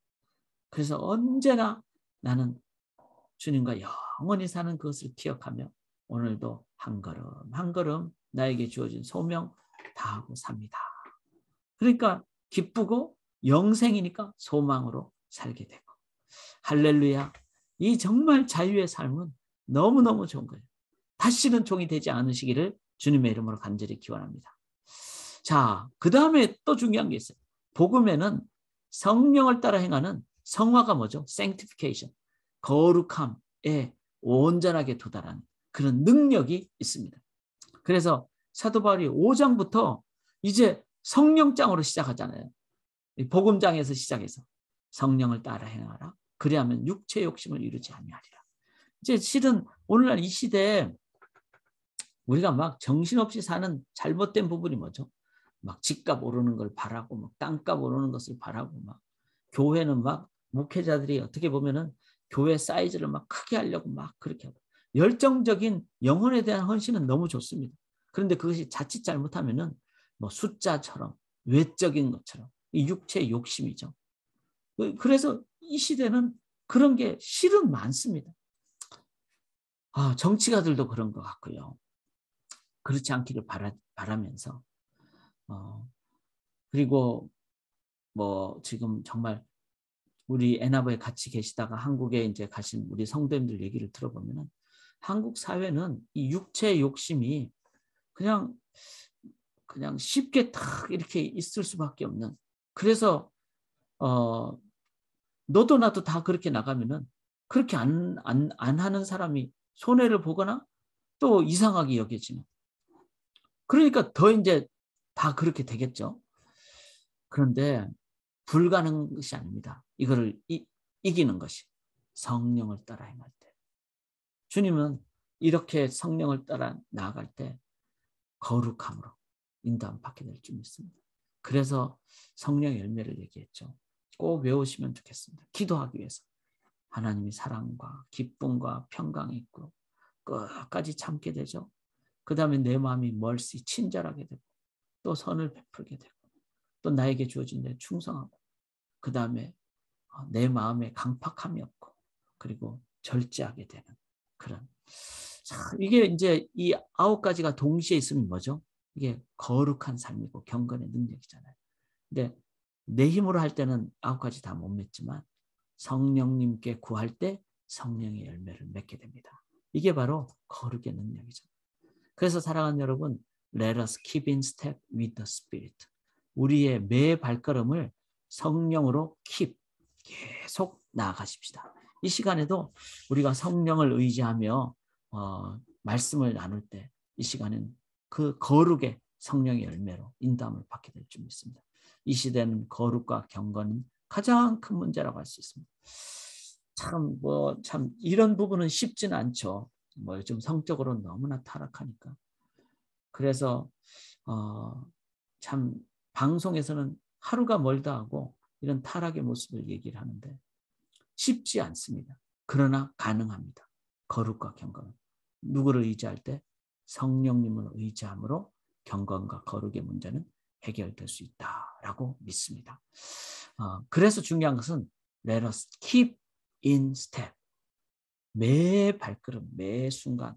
그래서 언제나 나는 주님과 영원히 사는 그것을 기억하며 오늘도 한 걸음 한 걸음 나에게 주어진 소명 다하고 삽니다. 그러니까 기쁘고 영생이니까 소망으로 살게 되고, 할렐루야. 이 정말 자유의 삶은 너무너무 좋은 거예요. 다시는 종이 되지 않으시기를 주님의 이름으로 간절히 기원합니다. 자, 그 다음에 또 중요한 게 있어요. 복음에는 성령을 따라 행하는 성화가 뭐죠? sanctification. 거룩함에 온전하게 도달하는 그런 능력이 있습니다. 그래서 사도 바울이 5장부터 이제 성령장으로 시작하잖아요. 복음장에서 시작해서 성령을 따라 행하라. 그리하면 육체의 욕심을 이루지 아니하리라. 이제 실은 오늘날 이 시대에 우리가 막 정신없이 사는 잘못된 부분이 뭐죠? 막 집값 오르는 걸 바라고, 막 땅값 오르는 것을 바라고, 막 교회는 막 목회자들이 어떻게 보면은 교회 사이즈를 막 크게 하려고 막 그렇게 하고, 열정적인 영혼에 대한 헌신은 너무 좋습니다. 그런데 그것이 자칫 잘못하면은 뭐 숫자처럼 외적인 것처럼 이 육체의 욕심이죠. 그래서 이 시대는 그런 게 실은 많습니다. 정치가들도 그런 것 같고요. 그렇지 않기를 바라면서 그리고 뭐 지금 정말 우리 애나버에 같이 계시다가 한국에 이제 가신 우리 성도님들 얘기를 들어보면은 한국 사회는 이 육체의 욕심이 그냥 쉽게 탁 이렇게 있을 수밖에 없는. 그래서 너도 나도 다 그렇게 나가면은 그렇게 안 하는 사람이 손해를 보거나 또 이상하게 여겨지는. 그러니까 더 이제 다 그렇게 되겠죠. 그런데 불가능한 것이 아닙니다. 이거를 이기는 것이 성령을 따라 행할 때. 주님은 이렇게 성령을 따라 나아갈 때 거룩함으로 인도함 받게 될 줄 믿습니다. 그래서 성령의 열매를 얘기했죠. 꼭 외우시면 좋겠습니다. 기도하기 위해서. 하나님이 사랑과 기쁨과 평강이 있고 끝까지 참게 되죠. 그 다음에 내 마음이 멀시 친절하게 되고 또 선을 베풀게 되고 또 나에게 주어진 데 충성하고 그 다음에 내 마음에 강팍함이 없고 그리고 절제하게 되는 그런. 이게 이제 이 9가지가 동시에 있으면 뭐죠? 이게 거룩한 삶이고 경건의 능력이잖아요. 근데 내 힘으로 할 때는 9가지 다 못 맺지만 성령님께 구할 때 성령의 열매를 맺게 됩니다. 이게 바로 거룩의 능력이죠. 그래서 사랑하는 여러분, let us keep in step with the Spirit. 우리의 매 발걸음을 성령으로 keep, 계속 나아가십시다. 이 시간에도 우리가 성령을 의지하며 말씀을 나눌 때 이 시간은 그 거룩의 성령의 열매로 인도함을 받게 될 줄 믿습니다. 이 시대는 거룩과 경건은 가장 큰 문제라고 할 수 있습니다. 참 이런 부분은 쉽지는 않죠. 요즘 성적으로 너무나 타락하니까. 그래서 참 방송에서는 하루가 멀다 하고 이런 타락의 모습을 얘기를 하는데 쉽지 않습니다. 그러나 가능합니다. 거룩과 경건. 누구를 의지할 때? 성령님을 의지함으로 경건과 거룩의 문제는 해결될 수 있다라고 믿습니다. 그래서 중요한 것은 let us keep in step. 매 발걸음, 매 순간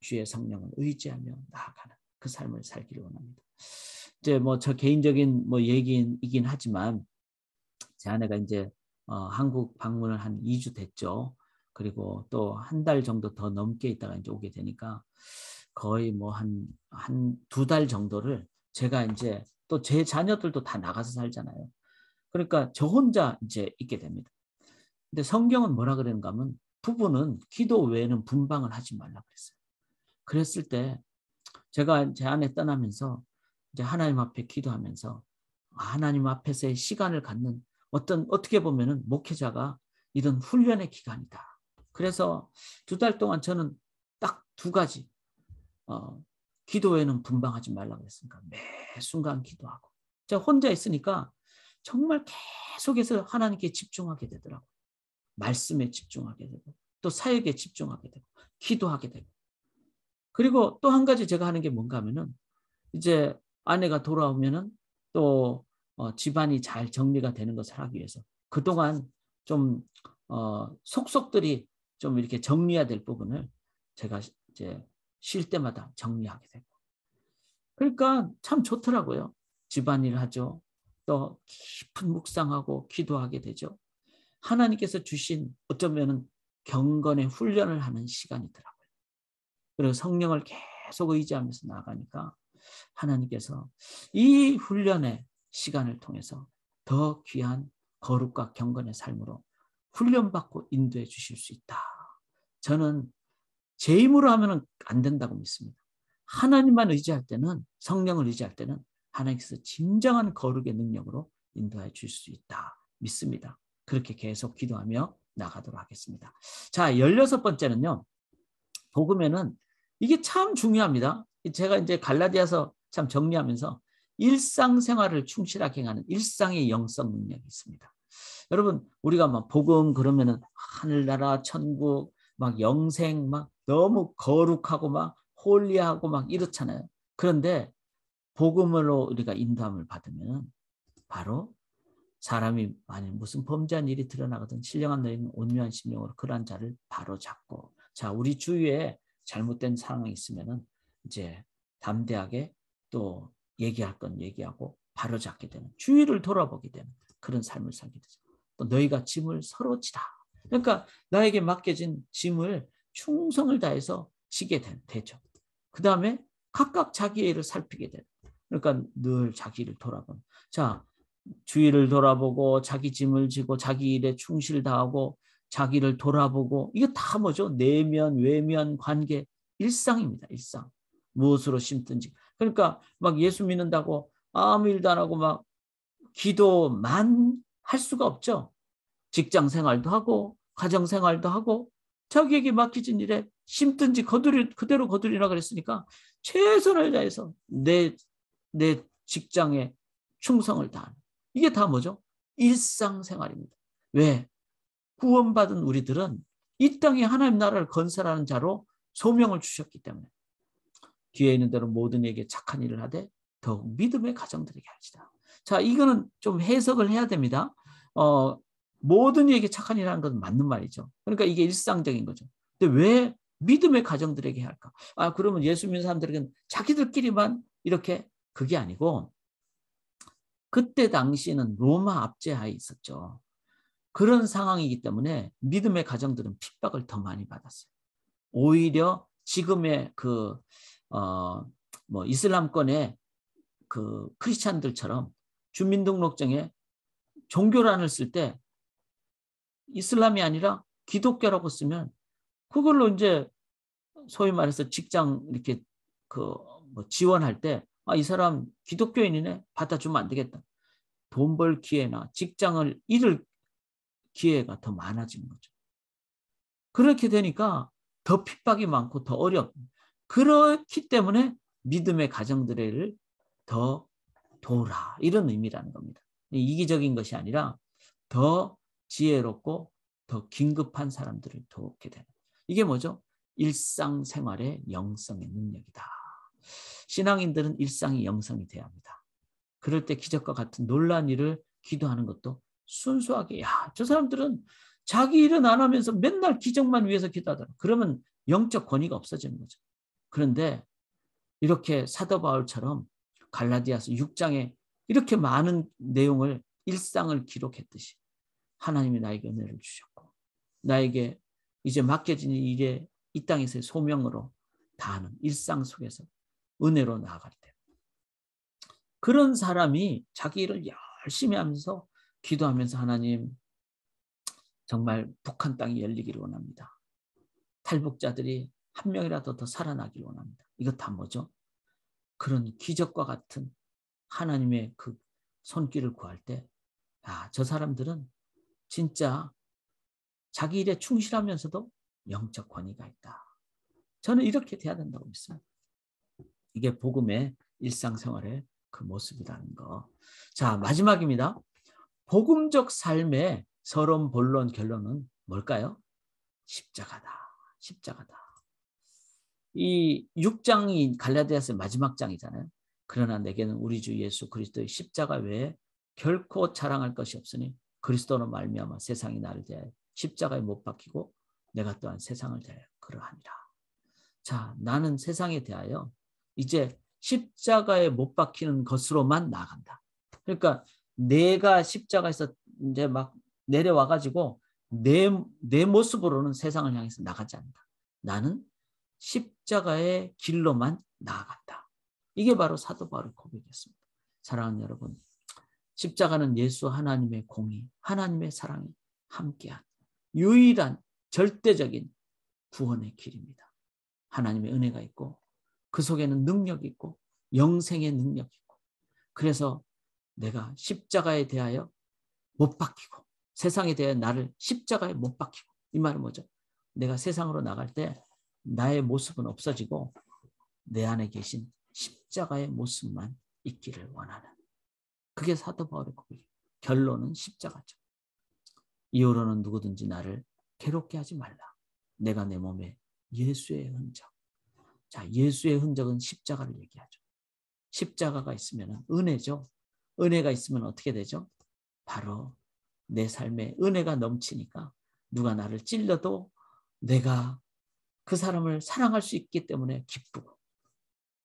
주의 성령을 의지하며 나아가는 그 삶을 살기를 원합니다. 이제 저 개인적인 얘기이긴 하지만 제 아내가 이제 한국 방문을 한 2주 됐죠. 그리고 또 한 달 정도 더 넘게 있다가 이제 오게 되니까 거의 한 2달 정도를 제가 이제 또 제 자녀들도 다 나가서 살잖아요. 그러니까 저 혼자 이제 있게 됩니다. 근데 성경은 뭐라 그러는가 하면 부부는 기도 외에는 분방을 하지 말라 그랬어요. 그랬을 때 제가 제 아내 떠나면서 이제 하나님 앞에 기도하면서 하나님 앞에서의 시간을 갖는 어떻게 보면은 목회자가 이런 훈련의 기간이다. 그래서 2달 동안 저는 딱 2가지 기도 외에는 분방하지 말라 그랬으니까 매 순간 기도하고 제가 혼자 있으니까 정말 계속해서 하나님께 집중하게 되더라고요. 말씀에 집중하게 되고 또 사역에 집중하게 되고 기도하게 되고 그리고 또 한 가지 제가 하는 게 뭔가 하면은 이제 아내가 돌아오면은 또 집안이 잘 정리가 되는 것을 하기 위해서 그동안 좀 속속들이 좀 이렇게 정리해야 될 부분을 제가 이제 쉴 때마다 정리하게 되고 그러니까 참 좋더라고요. 집안일 하죠. 또 깊은 묵상하고 기도하게 되죠. 하나님께서 주신 어쩌면은 경건의 훈련을 하는 시간이더라고요. 그리고 성령을 계속 의지하면서 나아가니까 하나님께서 이 훈련의 시간을 통해서 더 귀한 거룩과 경건의 삶으로 훈련받고 인도해 주실 수 있다. 저는 제 힘으로 하면 안 된다고 믿습니다. 하나님만 의지할 때는, 성령을 의지할 때는 하나님께서 진정한 거룩의 능력으로 인도해 줄 수 있다 믿습니다. 그렇게 계속 기도하며 나가도록 하겠습니다. 자, 16번째는요. 복음에는 이게 참 중요합니다. 제가 이제 갈라디아서 참 정리하면서 일상생활을 충실하게 행하는 일상의 영성 능력이 있습니다. 여러분, 우리가 막 복음 그러면은 하늘나라, 천국, 막 영생, 막 너무 거룩하고 막 홀리하고 막 이렇잖아요. 그런데 복음으로 우리가 인도함을 받으면 바로 사람이 만약 무슨 범죄한 일이 드러나거든 신령한 너희는 온유한 심령으로 그러한 자를 바로 잡고, 자, 우리 주위에 잘못된 상황이 있으면은 이제 담대하게 또 얘기할 건 얘기하고 바로 잡게 되는, 주위를 돌아보게 되는 그런 삶을 살게 되죠. 또 너희가 짐을 서로 지라. 그러니까 나에게 맡겨진 짐을 충성을 다해서 지게 되죠. 그 다음에 각각 자기의 일을 살피게 돼요. 그러니까 늘 자기를 돌아보는. 자, 주위를 돌아보고 자기 짐을 지고 자기 일에 충실 다하고 자기를 돌아보고, 이게 다 뭐죠? 내면, 외면, 관계, 일상입니다. 일상. 무엇으로 심든지. 그러니까 막 예수 믿는다고 아무 일도 안 하고 막 기도만 할 수가 없죠. 직장 생활도 하고 가정 생활도 하고 자기에게 맡겨진 일에 심든지 그대로 거두리라 그랬으니까 최선을 다해서 내 직장에 충성을 다하는, 이게 다 뭐죠? 일상생활입니다. 왜? 구원받은 우리들은 이 땅에 하나님 나라를 건설하는 자로 소명을 주셨기 때문에 기회 있는 대로 모든 이에게 착한 일을 하되 더욱 믿음의 가정들에게 할지다. 자, 이거는 좀 해석을 해야 됩니다. 모든 이에게 착한 일을 하는 건 맞는 말이죠. 그러니까 이게 일상적인 거죠. 근데 왜 믿음의 가정들에게 할까? 아, 그러면 예수 믿는 사람들에게는 자기들끼리만 이렇게, 그게 아니고 그때 당시에는 로마 압제하에 있었죠. 그런 상황이기 때문에 믿음의 가정들은 핍박을 더 많이 받았어요. 오히려 지금의 이슬람권의 그 크리스찬들처럼 주민등록증에 종교란을 쓸 때 이슬람이 아니라 기독교라고 쓰면 그걸로 이제 소위 말해서 직장 이렇게 지원할 때, 아, 이 사람 기독교인이네, 받아주면 안 되겠다. 돈 벌 기회나 직장을 잃을 기회가 더 많아지는 거죠. 그렇게 되니까 더 핍박이 많고 더 어렵고, 그렇기 때문에 믿음의 가정들을 더 도우라, 이런 의미라는 겁니다. 이기적인 것이 아니라 더 지혜롭고 더 긴급한 사람들을 돕게 되는, 이게 뭐죠? 일상생활의 영성의 능력이다. 신앙인들은 일상이 영성이 돼야 합니다. 그럴 때 기적과 같은 놀라운 일을 기도하는 것도 순수하게, 야, 저 사람들은 자기 일은 안 하면서 맨날 기적만 위해서 기도하더라. 그러면 영적 권위가 없어지는 거죠. 그런데 이렇게 사도 바울처럼 갈라디아서 6장에 이렇게 많은 내용을, 일상을 기록했듯이 하나님이 나에게 은혜를 주셨고 나에게 이제 맡겨진 일에 이 땅에서의 소명으로 다하는 일상 속에서 은혜로 나아갈 때, 그런 사람이 자기 일을 열심히 하면서 기도하면서 하나님, 정말 북한 땅이 열리기를 원합니다. 탈북자들이 한 명이라도 더 살아나기를 원합니다. 이것 다 뭐죠? 그런 기적과 같은 하나님의 그 손길을 구할 때, 아, 저 사람들은 진짜 자기 일에 충실하면서도 영적 권위가 있다. 저는 이렇게 돼야 된다고 믿습니다. 이게 복음의 일상생활의 그 모습이라는 거. 자, 마지막입니다. 복음적 삶의 서론, 본론, 결론은 뭘까요? 십자가다. 십자가다. 이 6장이 갈라디아서의 마지막 장이잖아요. 그러나 내게는 우리 주 예수 그리스도의 십자가 외에 결코 자랑할 것이 없으니 그리스도로 말미암아 세상이 나를 대하여 십자가에 못 박히고 내가 또한 세상을 대하여 그러하니라. 자, 나는 세상에 대하여 이제 십자가에 못 박히는 것으로만 나아간다. 그러니까 내가 십자가에서 이제 막 내려와가지고 내 모습으로는 세상을 향해서 나가지 않는다. 나는 십자가의 길로만 나아간다. 이게 바로 사도 바울의 고백이었습니다. 사랑하는 여러분, 십자가는 예수 하나님의 공의, 하나님의 사랑이 함께한 유일한 절대적인 구원의 길입니다. 하나님의 은혜가 있고 그 속에는 능력이 있고 영생의 능력이 있고, 그래서 내가 십자가에 대하여 못 박히고 세상에 대해 나를 십자가에 못 박히고, 이 말은 뭐죠? 내가 세상으로 나갈 때 나의 모습은 없어지고 내 안에 계신 십자가의 모습만 있기를 원하는, 그게 사도 바울의 고백이에요. 결론은 십자가죠. 이후로는 누구든지 나를 괴롭게 하지 말라. 내가 내 몸에 예수의 흔적. 자, 예수의 흔적은 십자가를 얘기하죠. 십자가가 있으면 은혜죠. 은혜가 있으면 어떻게 되죠? 바로 내 삶에 은혜가 넘치니까 누가 나를 찔러도 내가 그 사람을 사랑할 수 있기 때문에 기쁘고,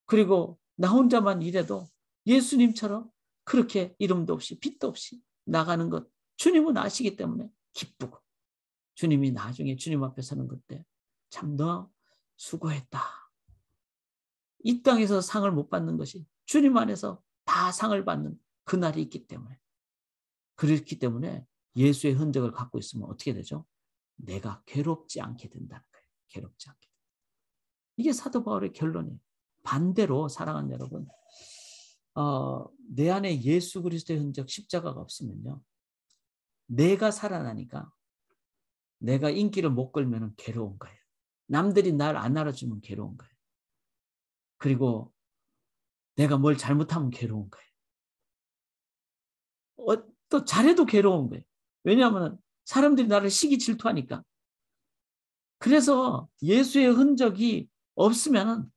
그리고 나 혼자만 일해도 예수님처럼 그렇게 이름도 없이 빛도 없이 나가는 것 주님은 아시기 때문에 기쁘고, 주님이 나중에 주님 앞에 서는 그때 참 너 수고했다. 이 땅에서 상을 못 받는 것이 주님 안에서 다 상을 받는 그날이 있기 때문에, 그렇기 때문에 예수의 흔적을 갖고 있으면 어떻게 되죠? 내가 괴롭지 않게 된다는 거예요. 괴롭지 않게. 이게 사도 바울의 결론이에요. 반대로 사랑하는 여러분, 내 안에 예수 그리스도의 흔적 십자가가 없으면요, 내가 살아나니까 내가 인기를 못 끌면 괴로운 거예요. 남들이 날 안 알아주면 괴로운 거예요. 그리고 내가 뭘 잘못하면 괴로운 거예요. 또 잘해도 괴로운 거예요. 왜냐하면 사람들이 나를 시기 질투하니까. 그래서 예수의 흔적이 없으면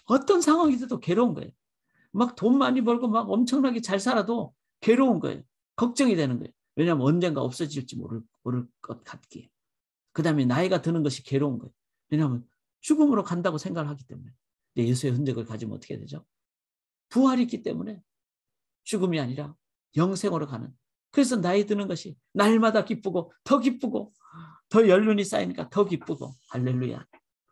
어떤 상황이돼도 괴로운 거예요. 막 돈 많이 벌고 막 엄청나게 잘 살아도 괴로운 거예요. 걱정이 되는 거예요. 왜냐하면 언젠가 없어질지 모를 것 같기에. 그 다음에 나이가 드는 것이 괴로운 거예요. 왜냐하면 죽음으로 간다고 생각을 하기 때문에. 근데 예수의 흔적을 가지면 어떻게 되죠? 부활이 있기 때문에 죽음이 아니라 영생으로 가는. 그래서 나이 드는 것이 날마다 기쁘고 더 기쁘고 더 연륜이 쌓이니까 더 기쁘고, 할렐루야.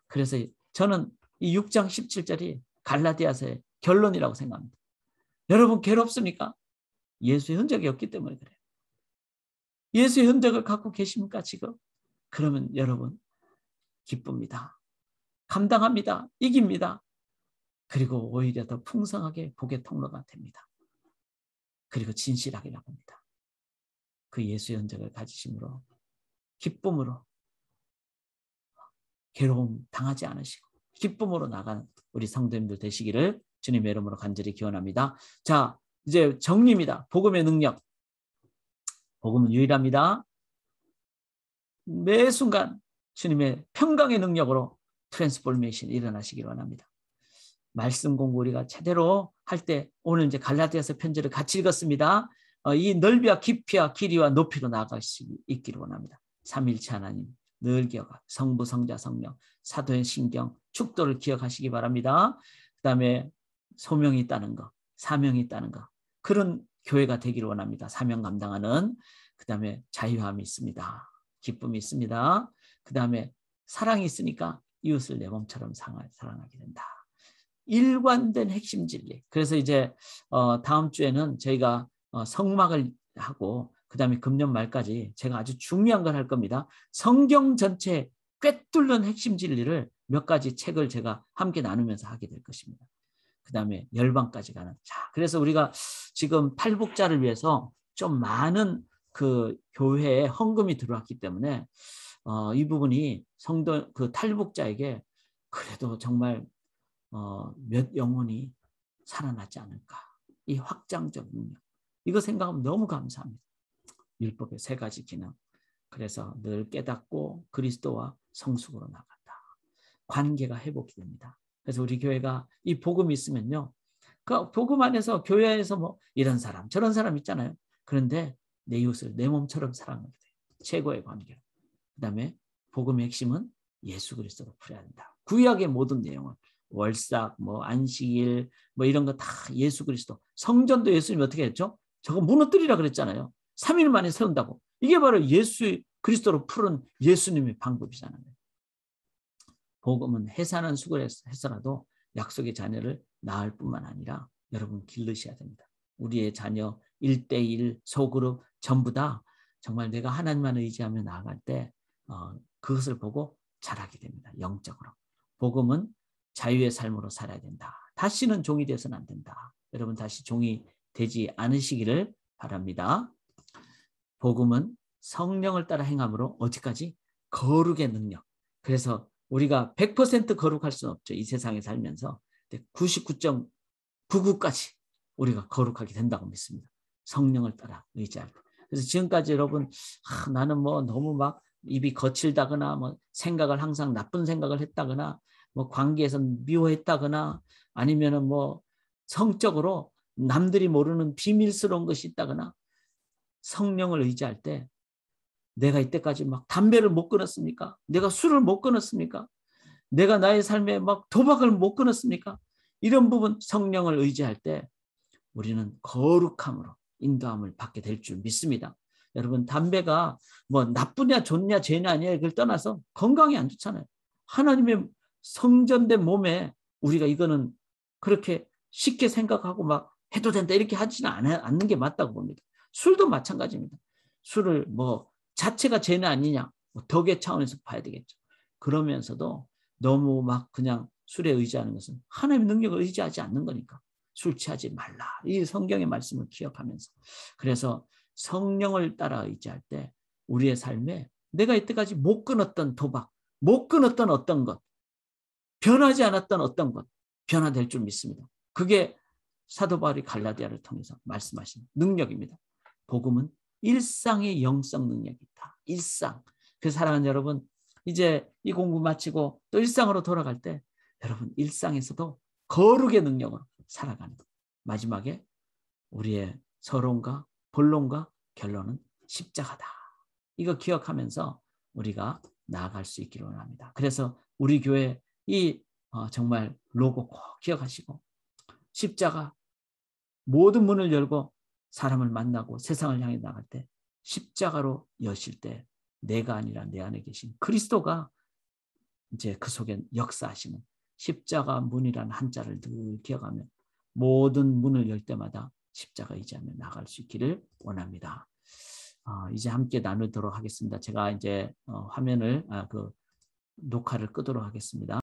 그래서 저는 이 6장 17절이 갈라디아서의 결론이라고 생각합니다. 여러분 괴롭습니까? 예수의 흔적이 없기 때문에 그래요. 예수의 흔적을 갖고 계십니까 지금? 그러면 여러분 기쁩니다. 감당합니다. 이깁니다. 그리고 오히려 더 풍성하게 복의 통로가 됩니다. 그리고 진실하게 나갑니다. 그 예수의 흔적을 가지심으로 기쁨으로 괴로움 당하지 않으시고 기쁨으로 나가는 우리 성도님들 되시기를 주님의 이름으로 간절히 기원합니다. 자, 이제 정리입니다. 복음의 능력. 복음은 유일합니다. 매 순간 주님의 평강의 능력으로 트랜스포메이션이 일어나시기를 원합니다. 말씀 공부 우리가 제대로 할 때, 오늘 이제 갈라디아서 편지를 같이 읽었습니다. 이 넓이와 깊이와 길이와 높이로 나아갈 수 있기를 원합니다. 삼일체 하나님 늘 기억하, 성부 성자 성령 사도의 신경 축도를 기억하시기 바랍니다. 그 다음에 소명이 있다는 거, 사명이 있다는 거, 그런 교회가 되기를 원합니다. 사명 감당하는. 그 다음에 자유함이 있습니다. 기쁨이 있습니다. 그 다음에 사랑이 있으니까 이웃을 내 몸처럼 사랑하게 된다. 일관된 핵심 진리. 그래서 이제 다음 주에는 저희가 성막을 하고 그 다음에 금년 말까지 제가 아주 중요한 걸 할 겁니다. 성경 전체에 꿰뚫는 핵심 진리를 몇 가지 책을 제가 함께 나누면서 하게 될 것입니다. 그 다음에 열방까지 가는. 자, 그래서 우리가 지금 탈북자를 위해서 좀 많은 그 교회에 헌금이 들어왔기 때문에 이 부분이 성도 그 탈북자에게 그래도 정말 몇 영혼이 살아나지 않을까. 이 확장적 능력. 이거 생각하면 너무 감사합니다. 율법의 세 가지 기능. 그래서 늘 깨닫고 그리스도와 성숙으로 나간다. 관계가 회복이 됩니다. 그래서 우리 교회가 이 복음이 있으면요, 그 복음 안에서 교회에서 뭐 이런 사람 저런 사람 있잖아요. 그런데 내 이웃을 내 몸처럼 사랑하게 돼요. 최고의 관계. 그 다음에 복음의 핵심은 예수 그리스도로 풀어야 된다. 구약의 모든 내용은 월삭, 뭐 안식일, 뭐 이런 거 다 예수 그리스도. 성전도 예수님이 어떻게 했죠? 저거 무너뜨리라 그랬잖아요. 3일 만에 세운다고. 이게 바로 예수 그리스도로 푸른 예수님의 방법이잖아요. 복음은 해산한 수고를 해서라도 약속의 자녀를 낳을 뿐만 아니라 여러분 길르셔야 됩니다. 우리의 자녀 1대1 소그룹 전부 다 정말 내가 하나님만 의지하며 나아갈 때 그것을 보고 자라게 됩니다. 영적으로. 복음은 자유의 삶으로 살아야 된다. 다시는 종이 되어서는 안 된다. 여러분 다시 종이 되지 않으시기를 바랍니다. 복음은 성령을 따라 행함으로 어디까지? 거룩의 능력. 그래서 우리가 100% 거룩할 수는 없죠. 이 세상에 살면서. 99.99까지 우리가 거룩하게 된다고 믿습니다. 성령을 따라 의지할 때. 그래서 지금까지 여러분 나는 뭐 너무 막 입이 거칠다거나 뭐 생각을 항상 나쁜 생각을 했다거나 뭐 관계에서 미워했다거나 아니면은 뭐 성적으로 남들이 모르는 비밀스러운 것이 있다거나 성령을 의지할 때 내가 이때까지 막 담배를 못 끊었습니까? 내가 술을 못 끊었습니까? 내가 나의 삶에 막 도박을 못 끊었습니까? 이런 부분 성령을 의지할 때 우리는 거룩함으로 인도함을 받게 될 줄 믿습니다. 여러분 담배가 뭐 나쁘냐 좋냐 죄냐 아니냐 이걸 떠나서 건강에 안 좋잖아요. 하나님의 성전된 몸에 우리가 이거는 그렇게 쉽게 생각하고 막 해도 된다 이렇게 하지는 않는 게 맞다고 봅니다. 술도 마찬가지입니다. 술을 뭐 자체가 죄는 아니냐 뭐 덕의 차원에서 봐야 되겠죠. 그러면서도 너무 막 그냥 술에 의지하는 것은 하나님의 능력을 의지하지 않는 거니까 술 취하지 말라. 이 성경의 말씀을 기억하면서 그래서 성령을 따라 의지할 때 우리의 삶에 내가 이때까지 못 끊었던 도박, 못 끊었던 어떤 것, 변하지 않았던 어떤 것 변화될 줄 믿습니다. 그게 사도 바울이 갈라디아를 통해서 말씀하신 능력입니다. 복음은 일상의 영성 능력이 있다. 일상. 그 사랑하는 여러분 이제 이 공부 마치고 또 일상으로 돌아갈 때 여러분 일상에서도 거룩의 능력으로 살아가는 마지막에 우리의 서론과 본론과 결론은 십자가다. 이거 기억하면서 우리가 나아갈 수 있기를 원합니다. 그래서 우리 교회 이 정말 로고 꼭 기억하시고 십자가 모든 문을 열고 사람을 만나고 세상을 향해 나갈 때 십자가로 여실 때 내가 아니라 내 안에 계신 그리스도가 이제 그 속에 역사하시는 십자가 문이라는 한자를 늘 기억하며 모든 문을 열 때마다 십자가 의지하며 나갈 수 있기를 원합니다. 이제 함께 나누도록 하겠습니다. 제가 이제 화면을 녹화를 끄도록 하겠습니다.